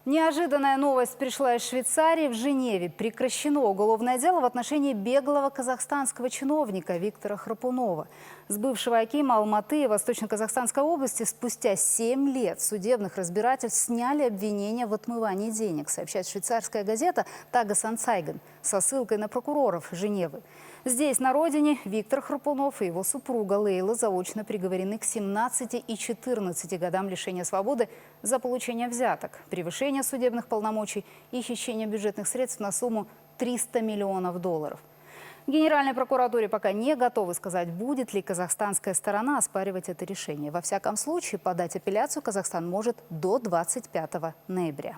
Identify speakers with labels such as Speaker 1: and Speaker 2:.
Speaker 1: Неожиданная новость пришла из Швейцарии. В Женеве прекращено уголовное дело в отношении беглого казахстанского чиновника Виктора Храпунова. С бывшего акима Алматы и Восточно-Казахстанской области спустя 7 лет судебных разбирательств сняли обвинения в отмывании денег, сообщает швейцарская газета «Тагас Ансайген» со ссылкой на прокуроров Женевы. Здесь, на родине, Виктор Храпунов и его супруга Лейла заочно приговорены к 17 и 14 годам лишения свободы за получение взяток, превышение судебных полномочий и хищение бюджетных средств на сумму $300 миллионов. В Генеральной прокуратуре пока не готовы сказать, будет ли казахстанская сторона оспаривать это решение. Во всяком случае, подать апелляцию Казахстан может до 25 ноября.